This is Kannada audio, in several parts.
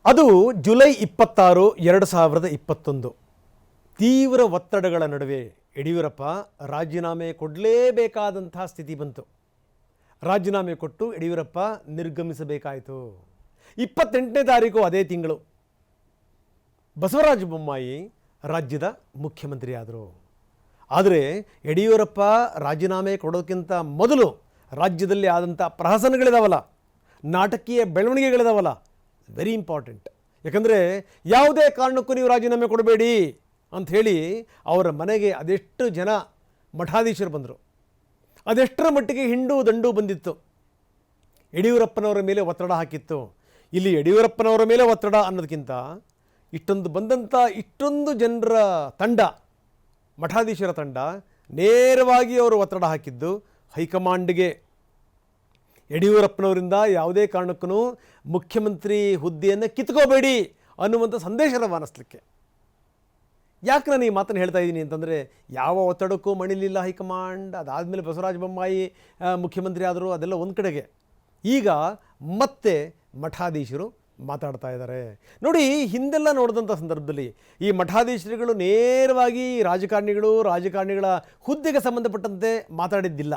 ಅದು ಜುಲೈ 26, 2021 ತೀವ್ರ ಒತ್ತಡಗಳ ನಡುವೆ ಯಡಿಯೂರಪ್ಪ ರಾಜೀನಾಮೆ ಕೊಡಲೇಬೇಕಾದಂತಹ ಸ್ಥಿತಿ ಬಂತು. ರಾಜೀನಾಮೆ ಕೊಟ್ಟು ಯಡಿಯೂರಪ್ಪ ನಿರ್ಗಮಿಸಬೇಕಾಯಿತು. 28ನೇ ತಾರೀಕು ಅದೇ ತಿಂಗಳು ಬಸವರಾಜ ಬೊಮ್ಮಾಯಿ ರಾಜ್ಯದ ಮುಖ್ಯಮಂತ್ರಿ ಆದರು. ಆದರೆ ಯಡಿಯೂರಪ್ಪ ರಾಜೀನಾಮೆ ಕೊಡೋಕ್ಕಿಂತ ಮೊದಲು ರಾಜ್ಯದಲ್ಲಿ ಆದಂಥ ಪ್ರಹಸನಗಳಿದಾವಲ್ಲ, ನಾಟಕೀಯ ಬೆಳವಣಿಗೆಗಳಿದಾವಲ್ಲ, ವೆರಿ ಇಂಪಾರ್ಟೆಂಟ್. ಯಾಕಂದರೆ ಯಾವುದೇ ಕಾರಣಕ್ಕೂ ನೀವು ರಾಜೀನಾಮೆ ಕೊಡಬೇಡಿ ಅಂಥೇಳಿ ಅವರ ಮನೆಗೆ ಅದೆಷ್ಟು ಜನ ಮಠಾಧೀಶರು ಬಂದರು, ಅದೆಷ್ಟರ ಮಟ್ಟಿಗೆ ಹಿಂಡು ದಂಡು ಬಂದಿತ್ತು. ಯಡಿಯೂರಪ್ಪನವರ ಮೇಲೆ ಒತ್ತಡ ಹಾಕಿತ್ತು. ಇಲ್ಲಿ ಯಡಿಯೂರಪ್ಪನವರ ಮೇಲೆ ಒತ್ತಡ ಅನ್ನೋದಕ್ಕಿಂತ ಇಷ್ಟೊಂದು ಜನರ ತಂಡ, ಮಠಾಧೀಶರ ತಂಡ ನೇರವಾಗಿ ಅವರು ಒತ್ತಡ ಹಾಕಿದ್ದು ಹೈಕಮಾಂಡ್ಗೆ. ಯಡಿಯೂರಪ್ಪನವರಿಂದ ಯಾವುದೇ ಕಾರಣಕ್ಕೂ ಮುಖ್ಯಮಂತ್ರಿ ಹುದ್ದೆಯನ್ನು ಕಿತ್ಕೋಬೇಡಿ ಅನ್ನುವಂಥ ಸಂದೇಶ ರವಾನಿಸಲಿಕ್ಕೆ. ಯಾಕೆ ನಾನು ಈ ಮಾತನ್ನು ಹೇಳ್ತಾ ಇದ್ದೀನಿ ಅಂತಂದರೆ, ಯಾವ ಒತ್ತಡಕ್ಕೂ ಮಣಿಲಿಲ್ಲ ಹೈಕಮಾಂಡ್. ಅದಾದಮೇಲೆ ಬಸವರಾಜ ಬೊಮ್ಮಾಯಿ ಮುಖ್ಯಮಂತ್ರಿ ಆದರು, ಅದೆಲ್ಲ ಒಂದು ಕಡೆಗೆ. ಈಗ ಮತ್ತೆ ಮಠಾಧೀಶರು ಮಾತಾಡ್ತಾ ಇದ್ದಾರೆ. ನೋಡಿ, ಹಿಂದೆಲ್ಲ ನೋಡಿದಂಥ ಸಂದರ್ಭದಲ್ಲಿ ಈ ಮಠಾಧೀಶರುಗಳು ನೇರವಾಗಿ ರಾಜಕಾರಣಿಗಳ ಹುದ್ದೆಗೆ ಸಂಬಂಧಪಟ್ಟಂತೆ ಮಾತಾಡಿದ್ದಿಲ್ಲ.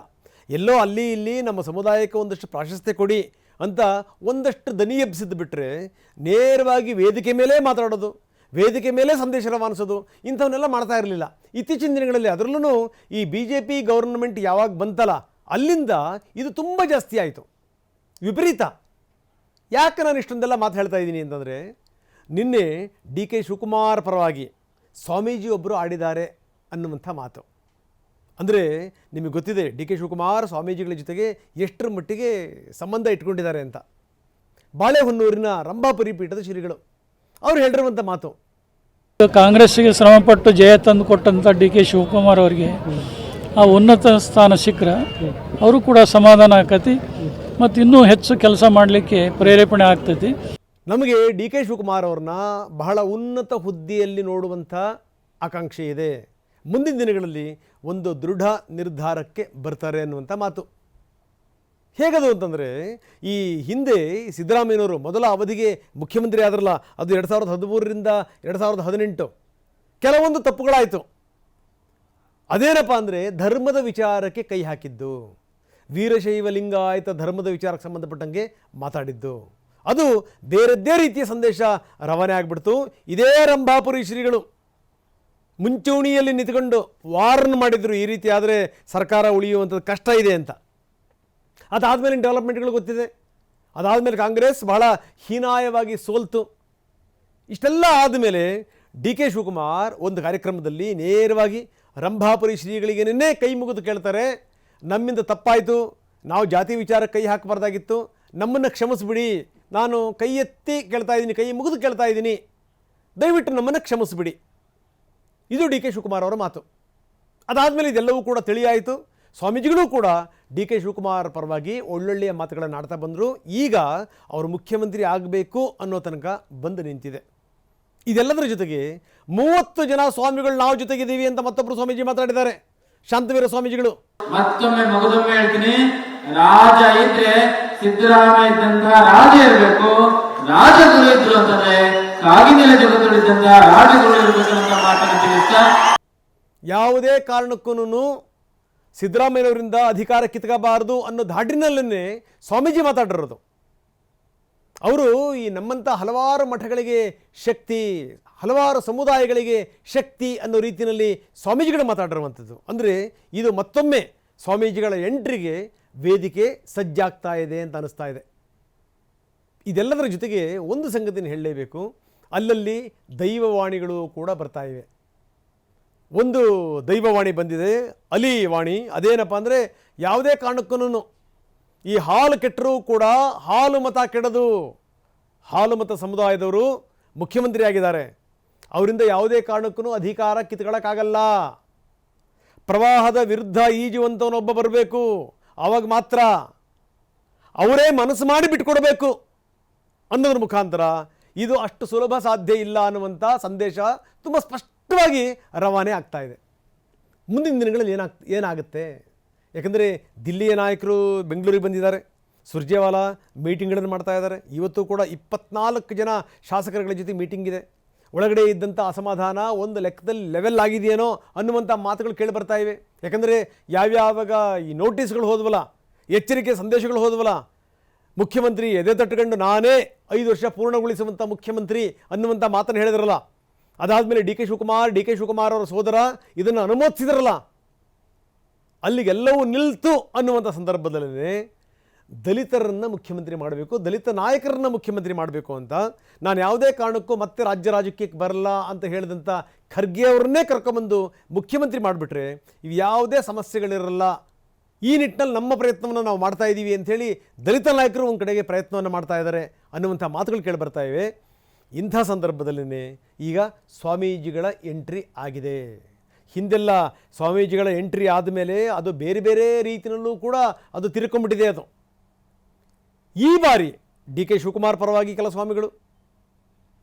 ಎಲ್ಲೋ ಅಲ್ಲಿ ಇಲ್ಲಿ ನಮ್ಮ ಸಮುದಾಯಕ್ಕೆ ಒಂದಷ್ಟು ಪ್ರಾಶಸ್ತ್ಯ ಕೊಡಿ ಅಂತ ಒಂದಷ್ಟು ದನಿ ಎಬ್ಬಿಸಿದ್ದು ಬಿಟ್ಟರೆ, ನೇರವಾಗಿ ವೇದಿಕೆ ಮೇಲೆ ಮಾತಾಡೋದು, ವೇದಿಕೆ ಮೇಲೆ ಸಂದೇಶ ರವಾನಿಸೋದು, ಇಂಥವನ್ನೆಲ್ಲ ಮಾಡ್ತಾ ಇರಲಿಲ್ಲ. ಇತ್ತೀಚಿನ ದಿನಗಳಲ್ಲಿ ಅದರಲ್ಲೂ ಈ BJP ಗೌರ್ನಮೆಂಟ್ ಯಾವಾಗ ಬಂತಲ್ಲ, ಅಲ್ಲಿಂದ ಇದು ತುಂಬ ಜಾಸ್ತಿ ಆಯಿತು, ವಿಪರೀತ. ಯಾಕೆ ನಾನು ಇಷ್ಟೊಂದೆಲ್ಲ ಮಾತು ಹೇಳ್ತಾ ಇದ್ದೀನಿ ಅಂತಂದರೆ, ನಿನ್ನೆ DK ಶಿವಕುಮಾರ್ ಪರವಾಗಿ ಸ್ವಾಮೀಜಿ ಒಬ್ಬರು ಆಡಿದ್ದಾರೆ ಅನ್ನುವಂಥ ಮಾತು. ಅಂದರೆ ನಿಮಗೆ ಗೊತ್ತಿದೆ DK ಶಿವಕುಮಾರ್ ಸ್ವಾಮೀಜಿಗಳ ಜೊತೆಗೆ ಎಷ್ಟರ ಮಟ್ಟಿಗೆ ಸಂಬಂಧ ಇಟ್ಕೊಂಡಿದ್ದಾರೆ ಅಂತ. ಬಾಳೆಹೊನ್ನೂರಿನ ರಂಭಾಪುರಿ ಪೀಠದ ಶ್ರೀಗಳು ಅವರು ಹೇಳಿರುವಂಥ ಮಾತು. ಕಾಂಗ್ರೆಸ್ಸಿಗೆ ಶ್ರಮಪಟ್ಟು ಜಯ ತಂದು ಕೊಟ್ಟಂಥ DK ಶಿವಕುಮಾರ್ ಅವರಿಗೆ ಆ ಉನ್ನತ ಸ್ಥಾನ ಸಿಕ್ಕರೆ ಅವರು ಕೂಡ ಸಮಾಧಾನ ಆಕತಿ ಮತ್ತು ಇನ್ನೂ ಹೆಚ್ಚು ಕೆಲಸ ಮಾಡಲಿಕ್ಕೆ ಪ್ರೇರೇಪಣೆ ಆಗ್ತೈತಿ. ನಮಗೆ DK ಶಿವಕುಮಾರ್ ಅವ್ರನ್ನ ಬಹಳ ಉನ್ನತ ಹುದ್ದೆಯಲ್ಲಿ ನೋಡುವಂಥ ಆಕಾಂಕ್ಷೆ ಇದೆ. ಮುಂದಿನ ದಿನಗಳಲ್ಲಿ ಒಂದು ದೃಢ ನಿರ್ಧಾರಕ್ಕೆ ಬರ್ತಾರೆ ಅನ್ನುವಂಥ ಮಾತು. ಹೇಗದು ಅಂತಂದರೆ, ಈ ಹಿಂದೆ ಸಿದ್ದರಾಮಯ್ಯನವರು ಮೊದಲ ಅವಧಿಗೆ ಮುಖ್ಯಮಂತ್ರಿ ಆದ್ರಲ್ಲ, ಅದು 2013ರಿಂದ 2018 ಕೆಲವೊಂದು ತಪ್ಪುಗಳಾಯಿತು. ಅದೇನಪ್ಪ ಅಂದರೆ, ಧರ್ಮದ ವಿಚಾರಕ್ಕೆ ಕೈ ಹಾಕಿದ್ದು, ವೀರಶೈವ ಲಿಂಗಾಯತ ಧರ್ಮದ ವಿಚಾರಕ್ಕೆ ಸಂಬಂಧಪಟ್ಟಂಗೆ ಮಾತಾಡಿದ್ದು, ಅದು ಬೇರೆದ್ದೇ ರೀತಿಯ ಸಂದೇಶ ರವಾನೆ ಆಗಿಬಿಡ್ತು. ಇದೇ ರಂಭಾಪುರಿ ಶ್ರೀಗಳು ಮುಂಚೂಣಿಯಲ್ಲಿ ನಿಂತುಕೊಂಡು ವಾರ್ನ್ ಮಾಡಿದರು, ಈ ರೀತಿ ಆದರೆ ಸರ್ಕಾರ ಉಳಿಯುವಂಥದ್ದು ಕಷ್ಟ ಇದೆ ಅಂತ. ಅದಾದಮೇಲೆ ಡೆವಲಪ್ಮೆಂಟ್ಗಳು ಗೊತ್ತಿದೆ. ಅದಾದಮೇಲೆ ಕಾಂಗ್ರೆಸ್ ಬಹಳ ಹೀನಾಯವಾಗಿ ಸೋಲ್ತು. ಇಷ್ಟೆಲ್ಲ ಆದಮೇಲೆ DK ಶಿವಕುಮಾರ್ ಒಂದು ಕಾರ್ಯಕ್ರಮದಲ್ಲಿ ನೇರವಾಗಿ ರಂಭಾಪುರಿ ಶ್ರೀಗಳಿಗೆ ನಿನ್ನೆ ಕೈ ಮುಗಿದು ಕೇಳ್ತಾರೆ, ನಮ್ಮಿಂದ ತಪ್ಪಾಯಿತು, ನಾವು ಜಾತಿ ವಿಚಾರಕ್ಕೆ ಕೈ ಹಾಕಬಾರ್ದಾಗಿತ್ತು, ನಮ್ಮನ್ನು ಕ್ಷಮಿಸ್ಬಿಡಿ, ನಾನು ಕೈ ಎತ್ತಿ ಕೇಳ್ತಾ ಇದ್ದೀನಿ, ಕೈ ಮುಗಿದು ಕೇಳ್ತಾ ಇದ್ದೀನಿ, ದಯವಿಟ್ಟು ನಮ್ಮನ್ನು ಕ್ಷಮಿಸ್ಬಿಡಿ. ಇದು DK ಶಿವಕುಮಾರ್ ಅವರ ಮಾತು. ಅದಾದಮೇಲೆ ಇದೆಲ್ಲವೂ ಕೂಡ ತಿಳಿಯಾಯಿತು. ಸ್ವಾಮೀಜಿಗಳು ಕೂಡ DK ಶಿವಕುಮಾರ್ ಪರವಾಗಿ ಒಳ್ಳೊಳ್ಳೆಯ ಮಾತುಗಳನ್ನು ಆಡ್ತಾ ಬಂದರು. ಈಗ ಅವರು ಮುಖ್ಯಮಂತ್ರಿ ಆಗಬೇಕು ಅನ್ನೋ ತನಕ ಬಂದು ನಿಂತಿದೆ. ಇದೆಲ್ಲದರ ಜೊತೆಗೆ 30 ಜನ ಸ್ವಾಮಿಗಳು ನಾವು ಜೊತೆಗಿದ್ದೀವಿ ಅಂತ ಮತ್ತೊಬ್ಬರು ಸ್ವಾಮೀಜಿ ಮಾತಾಡಿದ್ದಾರೆ, ಶಾಂತವೀರ ಸ್ವಾಮೀಜಿಗಳು. ಮತ್ತೊಮ್ಮೆ ಮಗದೊಮ್ಮೆ ಹೇಳ್ತೀನಿ, ರಾಜ ಇದ್ರೆ ಸಿದ್ದರಾಮಯ್ಯ ಇದ್ದಂತ ರಾಜ ಇರಬೇಕು, ರಾಜಗುರು ಇದ್ರು ಅಂತಂದ್ರೆ ಕಾಗಿನೆಲೆ ಜಗತ್ತುಳಿದ್ದಂತ ರಾಜಗುರು ಇರಬೇಕು ಅಂತ ಮಾತನ್ನು ತಿಳಿಸ್ತಾ, ಯಾವುದೇ ಕಾರಣಕ್ಕೂ ಸಿದ್ದರಾಮಯ್ಯನವರಿಂದ ಅಧಿಕಾರ ಕಿತ್ಕಬಾರದು ಅನ್ನೋ ಧಾಟಿನಲ್ಲೇ ಸ್ವಾಮೀಜಿ ಮಾತಾಡಿರೋದು. ಅವರು ಈ ನಮ್ಮಂಥ ಹಲವಾರು ಮಠಗಳಿಗೆ ಶಕ್ತಿ, ಹಲವಾರು ಸಮುದಾಯಗಳಿಗೆ ಶಕ್ತಿ ಅನ್ನೋ ರೀತಿಯಲ್ಲಿ ಸ್ವಾಮೀಜಿಗಳು ಮಾತಾಡಿರುವಂಥದ್ದು. ಅಂದರೆ ಇದು ಮತ್ತೊಮ್ಮೆ ಸ್ವಾಮೀಜಿಗಳ ಎಂಟ್ರಿಗೆ ವೇದಿಕೆ ಸಜ್ಜಾಗ್ತಾ ಇದೆ ಅಂತ ಅನ್ನಿಸ್ತಾ ಇದೆ. ಇದೆಲ್ಲದರ ಜೊತೆಗೆ ಒಂದು ಸಂಗತಿನ ಹೇಳಲೇಬೇಕು, ಅಲ್ಲಲ್ಲಿ ದೈವವಾಣಿಗಳು ಕೂಡ ಬರ್ತಾ ಇವೆ. ಒಂದು ದೈವವಾಣಿ ಬಂದಿದೆ, ಅಲಿ ವಾಣಿ. ಅದೇನಪ್ಪ ಅಂದರೆ, ಯಾವುದೇ ಕಾರಣಕ್ಕೂ ಈ ಹಾಲು ಕೆಟ್ಟರೂ ಕೂಡ ಹಾಲು ಮತ ಕೆಡದು, ಹಾಲು ಮತ ಸಮುದಾಯದವರು ಮುಖ್ಯಮಂತ್ರಿ ಆಗಿದ್ದಾರೆ, ಅವರಿಂದ ಯಾವುದೇ ಕಾರಣಕ್ಕೂ ಅಧಿಕಾರ ಕಿತ್ಕೊಳ್ಳೋಕ್ಕಾಗಲ್ಲ. ಪ್ರವಾಹದ ವಿರುದ್ಧ ಈಜುವಂಥವನೊಬ್ಬ ಬರಬೇಕು, ಆವಾಗ ಮಾತ್ರ ಅವರೇ ಮನಸ್ಸು ಮಾಡಿ ಬಿಟ್ಟುಕೊಡಬೇಕು ಅನ್ನೋದ್ರ ಮುಖಾಂತರ ಇದು ಅಷ್ಟು ಸುಲಭ ಸಾಧ್ಯ ಇಲ್ಲ ಅನ್ನುವಂಥ ಸಂದೇಶ ತುಂಬ ಸ್ಪಷ್ಟವಾಗಿ ರವಾನೆ ಆಗ್ತಾ ಇದೆ. ಮುಂದಿನ ದಿನಗಳಲ್ಲಿ ಏನಾಗುತ್ತೆ? ಯಾಕಂದರೆ ದಿಲ್ಲಿಯ ನಾಯಕರು ಬೆಂಗಳೂರಿಗೆ ಬಂದಿದ್ದಾರೆ, ಸುರ್ಜೇವಾಲಾ ಮೀಟಿಂಗ್ಗಳನ್ನು ಮಾಡ್ತಾ ಇದ್ದಾರೆ. ಇವತ್ತು ಕೂಡ 24 ಜನ ಶಾಸಕರುಗಳ ಜೊತೆ ಮೀಟಿಂಗ್ ಇದೆ. ಒಳಗಡೆ ಇದ್ದಂಥ ಅಸಮಾಧಾನ ಒಂದು ಲೆಕ್ಕದಲ್ಲಿ ಲೆವೆಲ್ ಆಗಿದೆಯೇನೋ ಅನ್ನುವಂಥ ಮಾತುಗಳು ಕೇಳಿ ಬರ್ತಾ ಇವೆ. ಯಾಕಂದರೆ ಯಾವ್ಯಾವಾಗ ಈ ನೋಟಿಸ್ಗಳು ಹೋದ್ವಲ್ಲ, ಎಚ್ಚರಿಕೆ ಸಂದೇಶಗಳು ಹೋದ್ವಲ್ಲ, ಮುಖ್ಯಮಂತ್ರಿ ಎದೆ ತಟ್ಟುಕೊಂಡು ನಾನೇ 5 ವರ್ಷ ಪೂರ್ಣಗೊಳಿಸುವಂಥ ಮುಖ್ಯಮಂತ್ರಿ ಅನ್ನುವಂಥ ಮಾತನ್ನು ಹೇಳಿದ್ರಲ್ಲ, ಅದಾದಮೇಲೆ ಡಿ ಕೆ ಶಿವಕುಮಾರ್ ಅವರ ಸೋದರ ಇದನ್ನು ಅನುಮೋದಿಸಿದ್ರಲ್ಲ, ಅಲ್ಲಿಗೆಲ್ಲವೂ ನಿಲ್ತು ಅನ್ನುವಂಥ ಸಂದರ್ಭದಲ್ಲೇ ದಲಿತರನ್ನು ಮುಖ್ಯಮಂತ್ರಿ ಮಾಡಬೇಕು, ದಲಿತ ನಾಯಕರನ್ನು ಮುಖ್ಯಮಂತ್ರಿ ಮಾಡಬೇಕು ಅಂತ ನಾನು ಯಾವುದೇ ಕಾರಣಕ್ಕೂ ಮತ್ತೆ ರಾಜ್ಯ ರಾಜಕೀಯಕ್ಕೆ ಬರಲ್ಲ ಅಂತ ಹೇಳಿದಂಥ ಖರ್ಗೆ ಅವ್ರನ್ನೇ ಕರ್ಕೊಂಬಂದು ಮುಖ್ಯಮಂತ್ರಿ ಮಾಡಿಬಿಟ್ರೆ ಇವು ಯಾವುದೇ ಸಮಸ್ಯೆಗಳಿರಲ್ಲ. ಈ ನಿಟ್ಟಿನಲ್ಲಿ ನಮ್ಮ ಪ್ರಯತ್ನವನ್ನು ನಾವು ಮಾಡ್ತಾ ಇದ್ದೀವಿ ಅಂಥೇಳಿ ದಲಿತ ನಾಯಕರು ಒಂದು ಕಡೆಗೆ ಪ್ರಯತ್ನವನ್ನು ಮಾಡ್ತಾ ಇದ್ದಾರೆ ಅನ್ನುವಂಥ ಮಾತುಗಳು ಕೇಳಿ ಬರ್ತಾ ಇವೆ. ಇಂಥ ಸಂದರ್ಭದಲ್ಲೇ ಈಗ ಸ್ವಾಮೀಜಿಗಳ ಎಂಟ್ರಿ ಆಗಿದೆ. ಹಿಂದೆಲ್ಲ ಸ್ವಾಮೀಜಿಗಳ ಎಂಟ್ರಿ ಆದಮೇಲೆ ಅದು ಬೇರೆ ಬೇರೆ ರೀತಿಯಲ್ಲೂ ಕೂಡ ಅದು ತಿರ್ಕೊಂಡ್ಬಿಟ್ಟಿದೆ. ಅದು ಈ ಬಾರಿ ಡಿ ಕೆ ಶಿವಕುಮಾರ್ ಪರವಾಗಿ ಕೆಲ ಸ್ವಾಮಿಗಳು,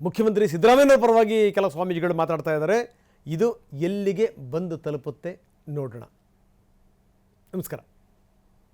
ಮುಖ್ಯಮಂತ್ರಿ ಸಿದ್ದರಾಮಯ್ಯ ಪರವಾಗಿ ಕೆಲ ಸ್ವಾಮೀಜಿಗಳು ಮಾತಾಡ್ತಾ ಇದ್ದಾರೆ. ಇದು ಎಲ್ಲಿಗೆ ಬಂದು ತಲುಪುತ್ತೆ ನೋಡೋಣ. ನಮಸ್ಕಾರ.